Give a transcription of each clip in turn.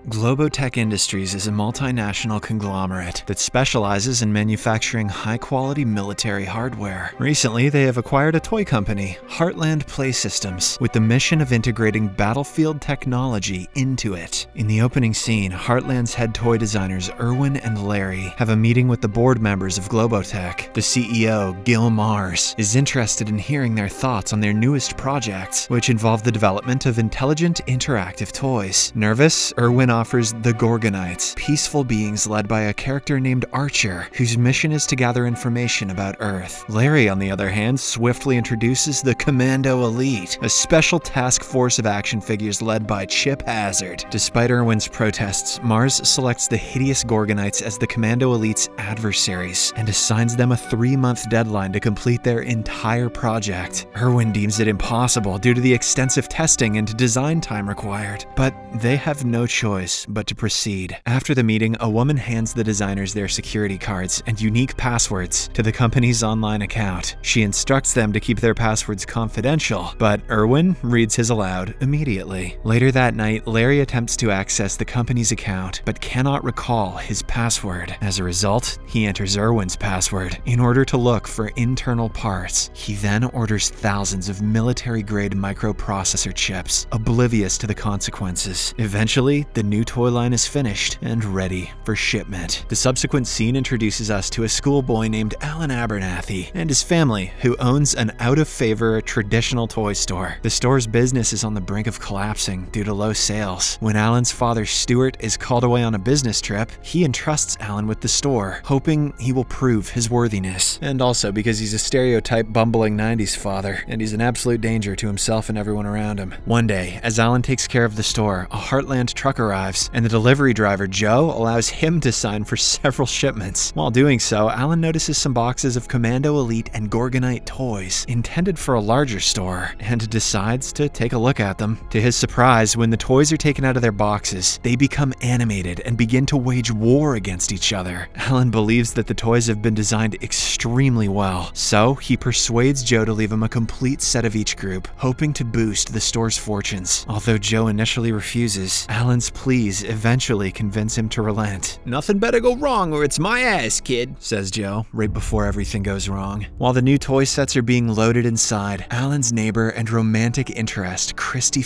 Globotech Industries is a multinational conglomerate that specializes in manufacturing high-quality military hardware. Recently, they have acquired a toy company, Heartland Play Systems, with the mission of integrating battlefield technology into it. In the opening scene, Heartland's head toy designers Erwin and Larry have a meeting with the board members of Globotech. The CEO, Gil Mars, is interested in hearing their thoughts on their newest projects, which involve the development of intelligent interactive toys. Nervous, Erwin offers the Gorgonites, peaceful beings led by a character named Archer, whose mission is to gather information about Earth. Larry, on the other hand, swiftly introduces the Commando Elite, a special task force of action figures led by Chip Hazard. Despite Erwin's protests, Mars selects the hideous Gorgonites as the Commando Elite's adversaries and assigns them a 3-month deadline to complete their entire project. Erwin deems it impossible due to the extensive testing and design time required, but they have no choice but to proceed. After the meeting, a woman hands the designers their security cards and unique passwords to the company's online account. She instructs them to keep their passwords confidential, but Erwin reads his aloud immediately. Later that night, Larry attempts to access the company's account, but cannot recall his password. As a result, he enters Erwin's password in order to look for internal parts. He then orders thousands of military-grade microprocessor chips, oblivious to the consequences. Eventually, the new toy line is finished and ready for shipment. The subsequent scene introduces us to a schoolboy named Alan Abernathy and his family, who owns an out-of-favor traditional toy store. The store's business is on the brink of collapsing due to low sales. When Alan's father, Stuart, is called away on a business trip, he entrusts Alan with the store, hoping he will prove his worthiness. And also because he's a stereotype bumbling 90s father, and he's an absolute danger to himself and everyone around him. One day, as Alan takes care of the store, a Heartland truck arrives, and the delivery driver, Joe, allows him to sign for several shipments. While doing so, Alan notices some boxes of Commando Elite and Gorgonite toys, intended for a larger store, and decides to take a look at them. To his surprise, when the toys are taken out of their boxes, they become animated and begin to wage war against each other. Alan believes that the toys have been designed extremely well, so he persuades Joe to leave him a complete set of each group, hoping to boost the store's fortunes. Although Joe initially refuses, Alan's pleas eventually convince him to relent. "Nothing better go wrong or it's my ass, kid," says Joe, right before everything goes wrong. While the new toy sets are being loaded inside, Alan's neighbor and romantic interest, Christie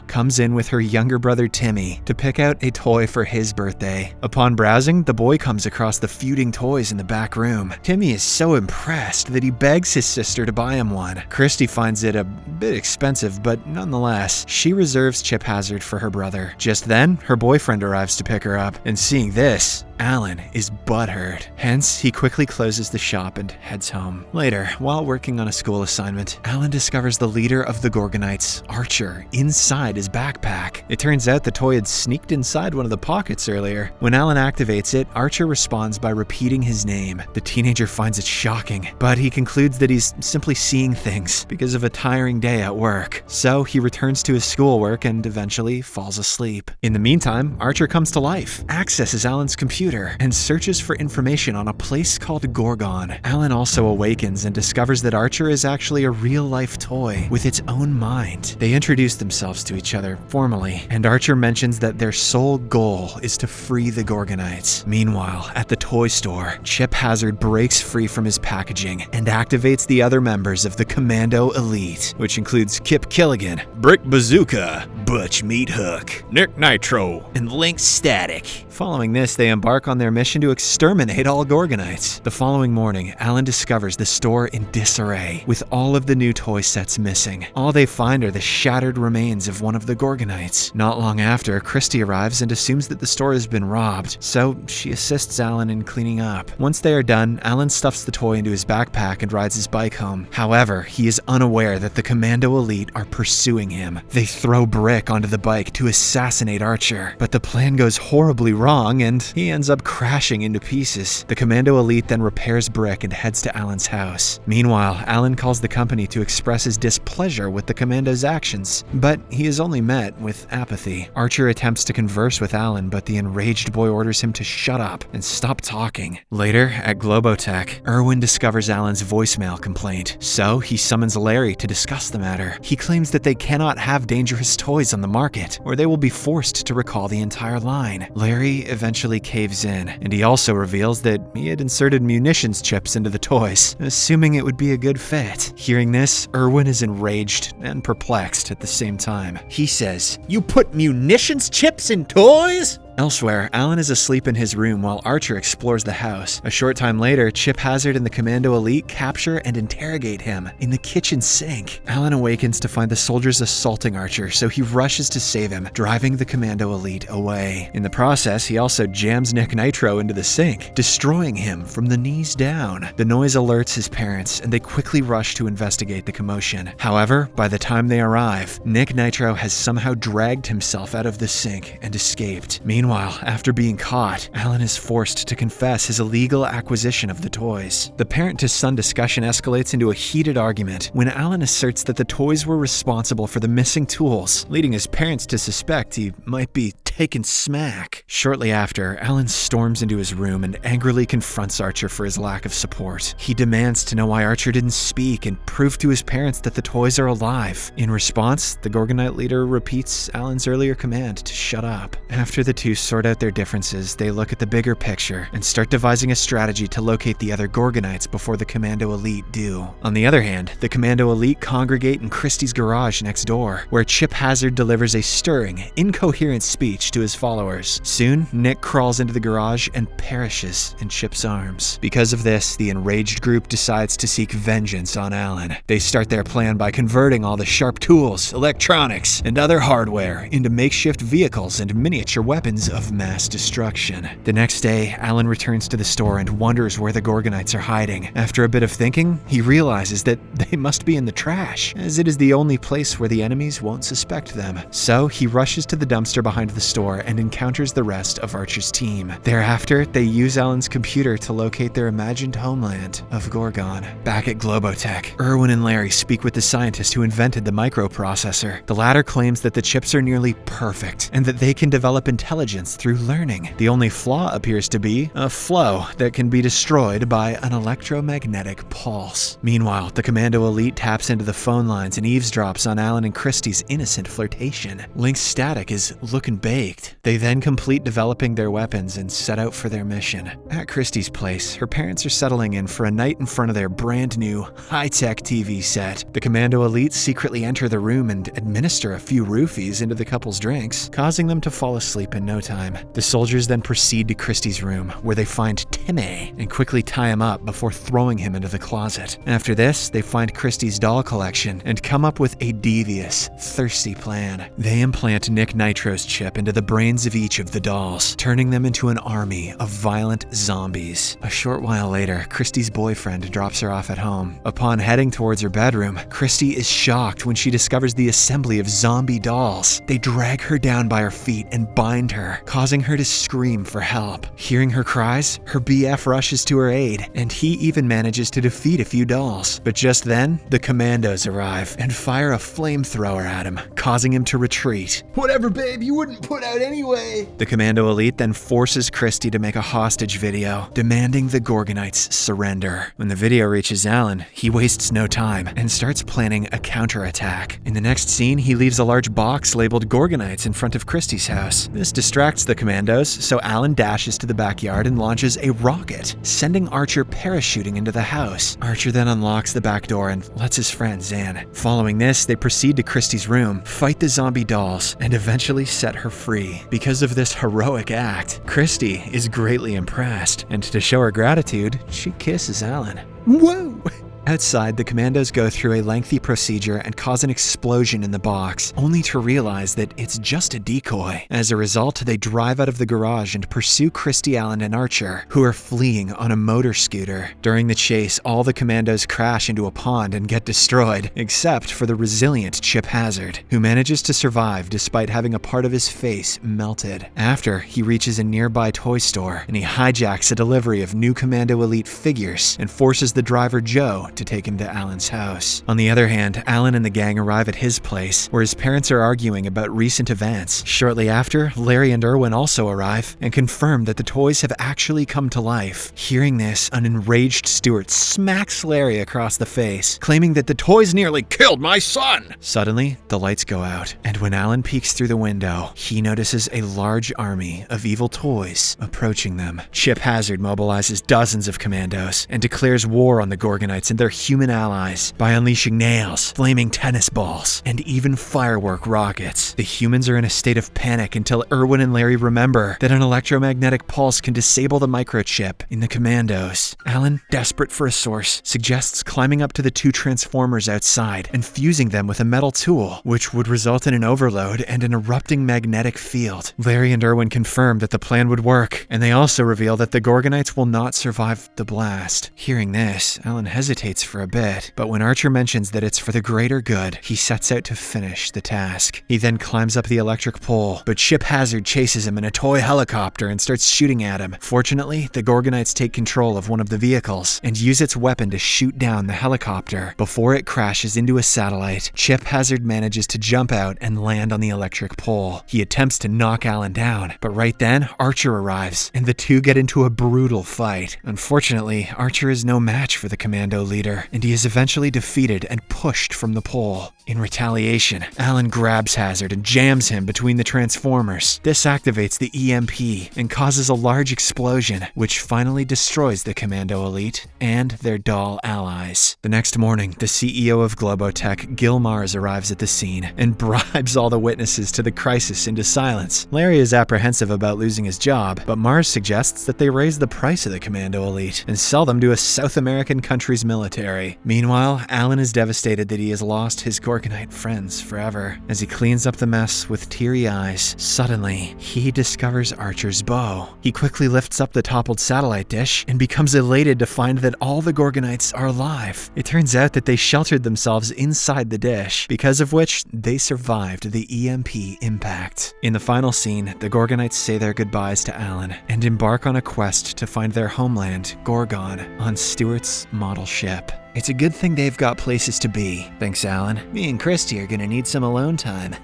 comes in with her younger brother Timmy to pick out a toy for his birthday. Upon browsing, the boy comes across the feuding toys in the back room. Timmy is so impressed that he begs his sister to buy him one. Christie finds it a bit expensive, but nonetheless, she reserves Chip Hazard for her brother. Just then, her boyfriend arrives to pick her up, and seeing this, Alan is butthurt. Hence, he quickly closes the shop and heads home. Later, while working on a school assignment, Alan discovers the leader of the Gorgonites, Archer, inside his backpack. It turns out the toy had sneaked inside one of the pockets earlier. When Alan activates it, Archer responds by repeating his name. The teenager finds it shocking, but he concludes that he's simply seeing things because of a tiring day at work. So he returns to his schoolwork and eventually falls asleep. In the meantime, Archer comes to life, accesses Alan's computer, and searches for information on a place called Gorgon. Alan also awakens and discovers that Archer is actually a real-life toy with its own mind. They introduce themselves to each other formally, and Archer mentions that their sole goal is to free the Gorgonites. Meanwhile, at the toy store, Chip Hazard breaks free from his packaging and activates the other members of the Commando Elite, which includes Kip Killigan, Brick Bazooka, Butch Meathook, Nick Nitro, and Link Static. Following this, they embark on their mission to exterminate all Gorgonites. The following morning, Alan discovers the store in disarray, with all of the new toy sets missing. All they find are the shattered remains of one of the Gorgonites. Not long after, Christie arrives and assumes that the store has been robbed, so she assists Alan in cleaning up. Once they are done, Alan stuffs the toy into his backpack and rides his bike home. However, he is unaware that the Commando Elite are pursuing him. They throw Brick onto the bike to assassinate Archer, but the plan goes horribly wrong and he ends ends up crashing into pieces. The commando elite then repairs Brick and heads to Alan's house. Meanwhile, Alan calls the company to express his displeasure with the commando's actions, but he is only met with apathy. Archer attempts to converse with Alan, but the enraged boy orders him to shut up and stop talking. Later, at Globotech, Irwin discovers Alan's voicemail complaint, so he summons Larry to discuss the matter. He claims that they cannot have dangerous toys on the market, or they will be forced to recall the entire line. Larry eventually caves in, and he also reveals that he had inserted munitions chips into the toys, assuming it would be a good fit. Hearing this, Irwin is enraged and perplexed at the same time. He says, "You put munitions chips in toys?" Elsewhere, Alan is asleep in his room while Archer explores the house. A short time later, Chip Hazard and the Commando Elite capture and interrogate him in the kitchen sink. Alan awakens to find the soldiers assaulting Archer, so he rushes to save him, driving the Commando Elite away. In the process, he also jams Nick Nitro into the sink, destroying him from the knees down. The noise alerts his parents, and they quickly rush to investigate the commotion. However, by the time they arrive, Nick Nitro has somehow dragged himself out of the sink and escaped. Meanwhile, after being caught, Alan is forced to confess his illegal acquisition of the toys. The parent-to-son discussion escalates into a heated argument when Alan asserts that the toys were responsible for the missing tools, leading his parents to suspect he might be taken smack. Shortly after, Alan storms into his room and angrily confronts Archer for his lack of support. He demands to know why Archer didn't speak and prove to his parents that the toys are alive. In response, the Gorgonite leader repeats Alan's earlier command to shut up. After the two sort out their differences, they look at the bigger picture and start devising a strategy to locate the other Gorgonites before the Commando Elite do. On the other hand, the Commando Elite congregate in Christie's garage next door, where Chip Hazard delivers a stirring, incoherent speech to his followers. Soon, Nick crawls into the garage and perishes in Chip's arms. Because of this, the enraged group decides to seek vengeance on Alan. They start their plan by converting all the sharp tools, electronics, and other hardware into makeshift vehicles and miniature weapons of mass destruction. The next day, Alan returns to the store and wonders where the Gorgonites are hiding. After a bit of thinking, he realizes that they must be in the trash, as it is the only place where the enemies won't suspect them. So he rushes to the dumpster behind the store and encounters the rest of Archer's team. Thereafter, they use Alan's computer to locate their imagined homeland of Gorgon. Back at Globotech, Irwin and Larry speak with the scientist who invented the microprocessor. The latter claims that the chips are nearly perfect and that they can develop intelligence through learning. The only flaw appears to be a flow that can be destroyed by an electromagnetic pulse. Meanwhile, the Commando Elite taps into the phone lines and eavesdrops on Alan and Christie's innocent flirtation. Link's static is looking baked. They then complete developing their weapons and set out for their mission. At Christie's place, her parents are settling in for a night in front of their brand new, high-tech TV set. The Commando Elite secretly enter the room and administer a few roofies into the couple's drinks, causing them to fall asleep in no time. The soldiers then proceed to Christie's room, where they find Timmy and quickly tie him up before throwing him into the closet. After this, they find Christie's doll collection and come up with a devious, thirsty plan. They implant Nick Nitro's chip into the brains of each of the dolls, turning them into an army of violent zombies. A short while later, Christie's boyfriend drops her off at home. Upon heading towards her bedroom, Christie is shocked when she discovers the assembly of zombie dolls. They drag her down by her feet and bind her, causing her to scream for help. Hearing her cries, her BF rushes to her aid, and he even manages to defeat a few dolls. But just then, the commandos arrive and fire a flamethrower at him, causing him to retreat. Whatever, babe, you wouldn't put out anyway. The Commando Elite then forces Christie to make a hostage video, demanding the Gorgonites surrender. When the video reaches Alan, he wastes no time and starts planning a counterattack. In the next scene, he leaves a large box labeled Gorgonites in front of Christie's house. This distracts the commandos, so Alan dashes to the backyard and launches a rocket, sending Archer parachuting into the house. Archer then unlocks the back door and lets his friend in. Following this, they proceed to Christie's room, fight the zombie dolls, and eventually set her free. Because of this heroic act, Christie is greatly impressed, and to show her gratitude, she kisses Alan. Whoa! Outside, the commandos go through a lengthy procedure and cause an explosion in the box, only to realize that it's just a decoy. As a result, they drive out of the garage and pursue Christie, Allen, and Archer, who are fleeing on a motor scooter. During the chase, all the commandos crash into a pond and get destroyed, except for the resilient Chip Hazard, who manages to survive despite having a part of his face melted. After, he reaches a nearby toy store, and he hijacks a delivery of new Commando Elite figures and forces the driver Joe to take him to Allen's house. On the other hand, Allen and the gang arrive at his place, where his parents are arguing about recent events. Shortly after, Larry and Irwin also arrive and confirm that the toys have actually come to life. Hearing this, an enraged Stewart smacks Larry across the face, claiming that the toys nearly killed my son! Suddenly, the lights go out, and when Allen peeks through the window, he notices a large army of evil toys approaching them. Chip Hazard mobilizes dozens of commandos and declares war on the Gorgonites and their human allies by unleashing nails, flaming tennis balls, and even firework rockets. The humans are in a state of panic until Irwin and Larry remember that an electromagnetic pulse can disable the microchip in the commandos. Allen, desperate for a source, suggests climbing up to the two transformers outside and fusing them with a metal tool, which would result in an overload and an erupting magnetic field. Larry and Irwin confirm that the plan would work, and they also reveal that the Gorgonites will not survive the blast. Hearing this, Allen hesitates for a bit, but when Archer mentions that it's for the greater good, he sets out to finish the task. He then climbs up the electric pole, but Chip Hazard chases him in a toy helicopter and starts shooting at him. Fortunately, the Gorgonites take control of one of the vehicles and use its weapon to shoot down the helicopter. Before it crashes into a satellite, Chip Hazard manages to jump out and land on the electric pole. He attempts to knock Allen down, but right then, Archer arrives, and the two get into a brutal fight. Unfortunately, Archer is no match for the commando leader, and he is eventually defeated and pushed from the pole. In retaliation, Allen grabs Hazard and jams him between the transformers. This activates the EMP and causes a large explosion, which finally destroys the Commando Elite and their doll allies. The next morning, the CEO of Globotech, Gil Mars, arrives at the scene and bribes all the witnesses to the crisis into silence. Larry is apprehensive about losing his job, but Mars suggests that they raise the price of the Commando Elite and sell them to a South American country's military. Meanwhile, Allen is devastated that he has lost his Gorgonite friends forever. As he cleans up the mess with teary eyes, suddenly, he discovers Archer's bow. He quickly lifts up the toppled satellite dish and becomes elated to find that all the Gorgonites are alive. It turns out that they sheltered themselves inside the dish, because of which they survived the EMP impact. In the final scene, the Gorgonites say their goodbyes to Allen and embark on a quest to find their homeland, Gorgon, on Stewart's model ship. It's a good thing they've got places to be. Thanks, Allen. Me and Christie are gonna need some alone time.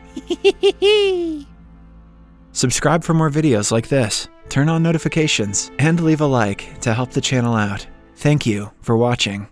Subscribe for more videos like this, turn on notifications, and leave a like to help the channel out. Thank you for watching.